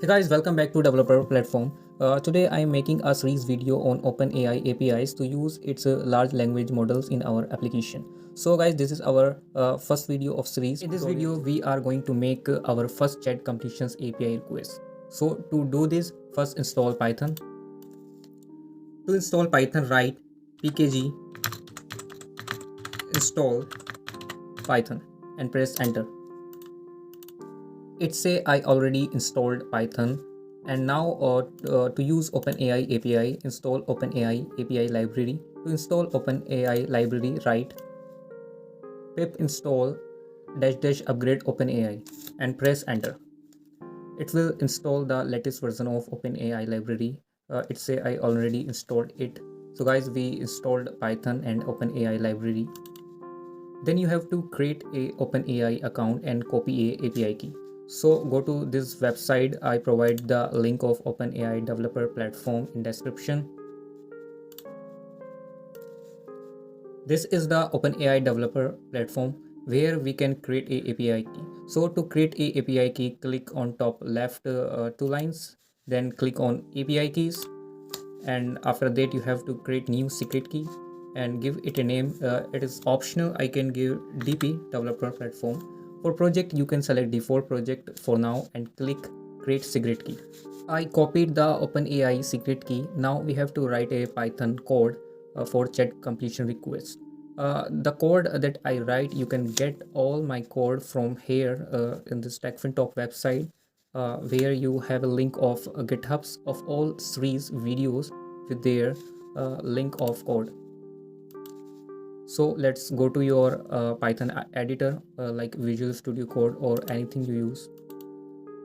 Hey guys, welcome back to Developer Platform. Today I am making a series video on OpenAI APIs to use its large language models in our application. So guys, this is our first video of series. In this video, we are going to make our first chat completions API request. So to do this, first install Python. To install Python, write pkg install Python and press enter. It say I already installed Python, and now to use OpenAI API, install OpenAI API library. To install OpenAI library, write pip install -- upgrade OpenAI and press enter. It will install the latest version of OpenAI library. It say I already installed it. So guys, we installed Python and OpenAI library. Then you have to create a OpenAI account and copy a API key. So go to this website. I provide the link of OpenAI Developer Platform in description. This is the OpenAI Developer Platform where we can create a API key. So to create a API key, click on top left two lines, then click on API keys, and after that you have to create new secret key and give it a name. It is optional. I can give DP Developer Platform. For project, you can select default project for now and click create secret key. I copied the OpenAI secret key. Now we have to write a Python code for chat completion request. The code that I write, you can get all my code from here in this TechFinTalk website, where you have a link of GitHubs of all series videos with their link of code. So let's go to your Python editor, like Visual Studio Code or anything you use.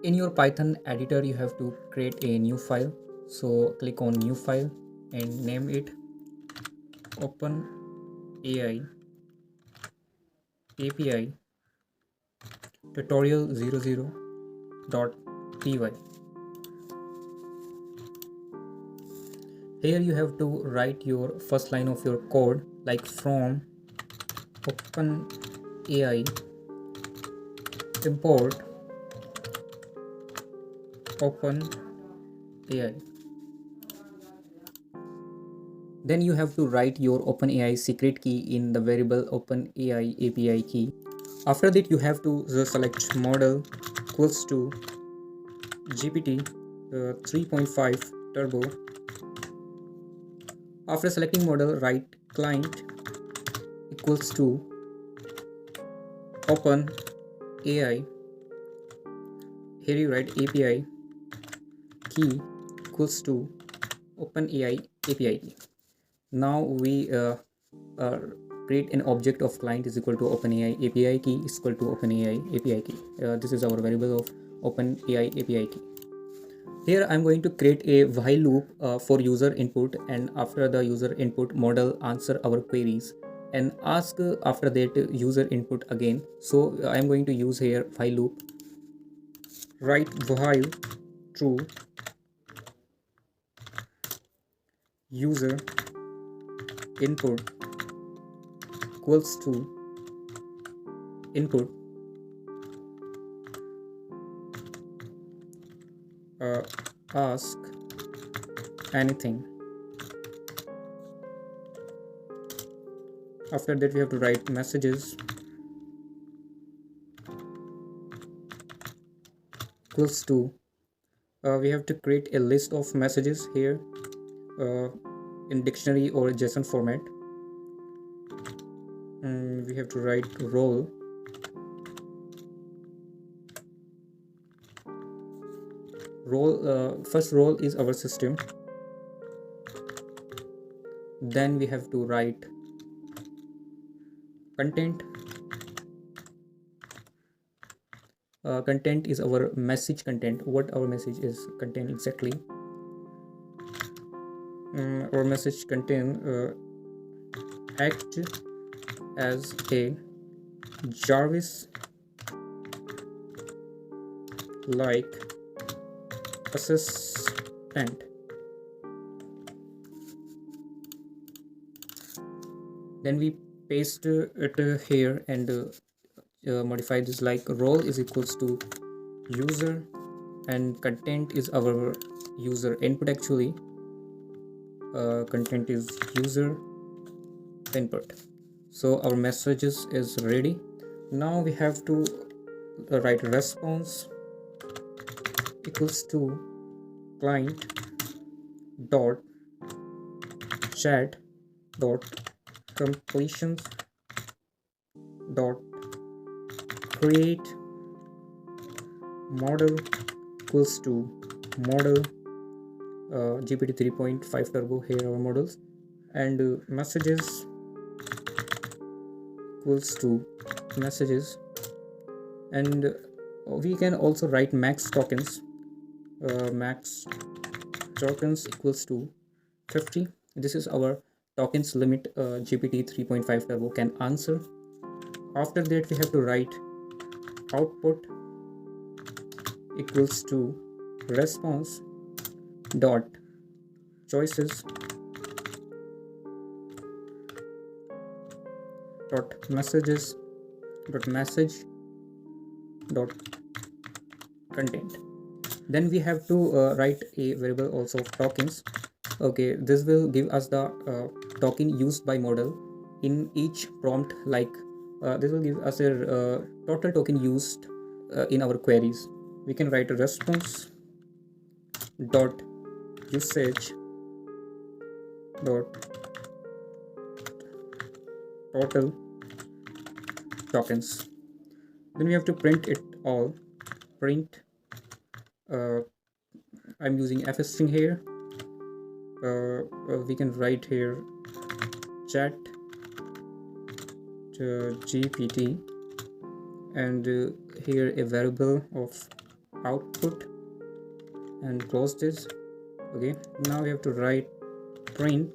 In your Python editor, you have to create a new file. So click on new file and name it OpenAI API tutorial 00.py. Here you have to write your first line of your code, like from OpenAI import OpenAI. Then you have to write your OpenAI secret key in the variable OpenAI API key. After that, you have to select model equals to GPT 3.5 turbo. After selecting model, write client equals to OpenAI. Here you write API key equals to OpenAI API key. Now we create an object of client is equal to OpenAI API key is equal to OpenAI API key. This is our variable of OpenAI API key. Here I'm going to create a while loop for user input, and after the user input, model answer our queries and ask after that user input again. So I'm going to use here while loop. Write while true user input equals to input ask anything. After that we have to write messages equals to we have to create a list of messages here in dictionary or JSON format. We have to write role first role is our system. Then we have to write content. Content is our message content. What our message is content exactly. Our message content act as a Jarvis like assistant. Then we paste it here and modify this like role is equals to user and content is our user input. Actually, content is user input. So our messages is ready. Now we have to write response equals to client dot chat dot completions dot create model equals to model GPT 3.5 turbo. Here our models, and messages equals to messages, and we can also write max tokens. Max tokens equals to 50. This is our tokens limit GPT 3.5 turbo can answer. After that we have to write output equals to response dot choices dot messages dot message dot content. Then we have to write a variable also of tokens. Okay, this will give us the token used by model in each prompt. Like this will give us a total token used in our queries. We can write a response dot usage dot total tokens. Then we have to print it all. Print I'm using f string here. We can write here chat GPT, and here a variable of output, and close this. Okay, now we have to write print.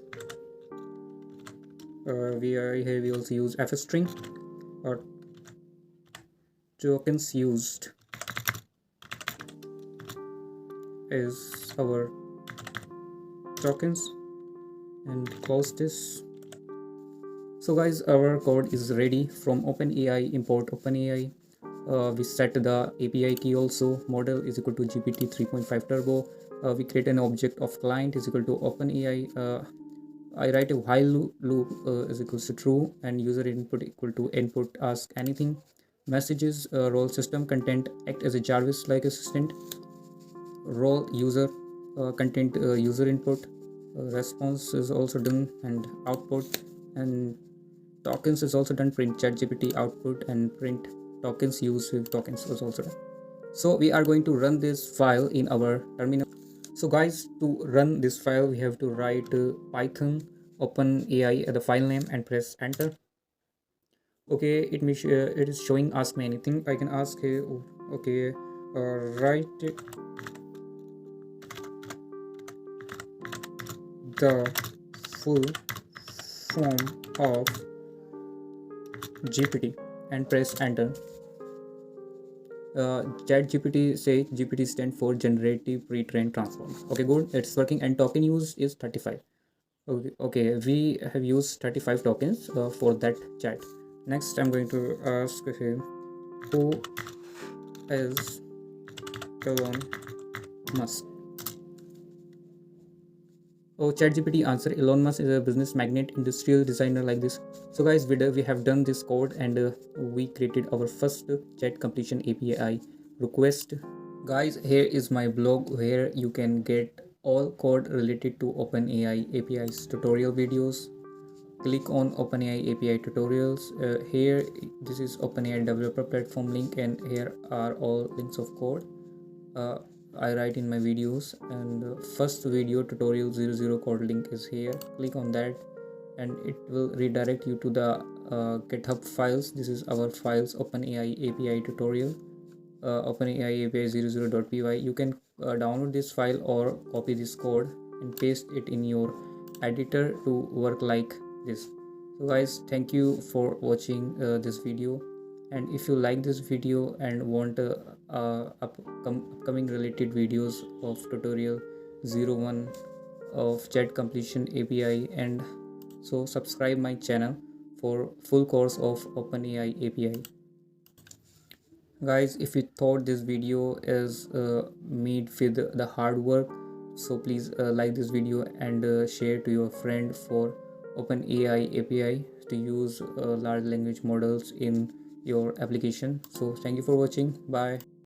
We also use f string or tokens used is our tokens, and close this. So guys, our code is ready. From OpenAI, import OpenAI. We set the API key also. Model is equal to GPT 3.5 turbo. We create an object of client is equal to OpenAI. I write a while loop is equals to true, and user input equal to input ask anything. Messages role system content act as a Jarvis like assistant. Role user content user input. Response is also done, and output, and tokens is also done. Print ChatGPT output, and print tokens used with tokens is also done. So we are going to run this file in our terminal. So guys, to run this file we have to write python OpenAI the file name and press enter. Okay, it is showing ask me anything. I can ask here. Okay, write the full form of GPT and press enter. ChatGPT say GPT stand for generative pre-trained transform. Okay, good, it's working, and token used is 35. Okay, we have used 35 tokens for that chat. Next, I'm going to ask him who is Elon Musk. Oh, ChatGPT answer Elon Musk is a business magnate, industrial designer, like this. So guys, we have done this code, and we created our first chat completion API request. Guys, here is my blog where you can get all code related to OpenAI API's tutorial videos. Click on OpenAI API tutorials. Here, this is OpenAI Developer Platform link, and here are all links of code I write in my videos. And first video tutorial 00 code link is here. Click on that, and it will redirect you to the GitHub files. This is our files, OpenAI API tutorial, OpenAI API 00.py. You can download this file or copy this code and paste it in your editor to work like this. So guys, thank you for watching this video, and if you like this video and want upcoming related videos of tutorial 01 of chat completion API, and so subscribe my channel for full course of OpenAI API. Guys, if you thought this video is made with the hard work, so please like this video and share to your friend for OpenAI API to use large language models in your application. So thank you for watching. Bye.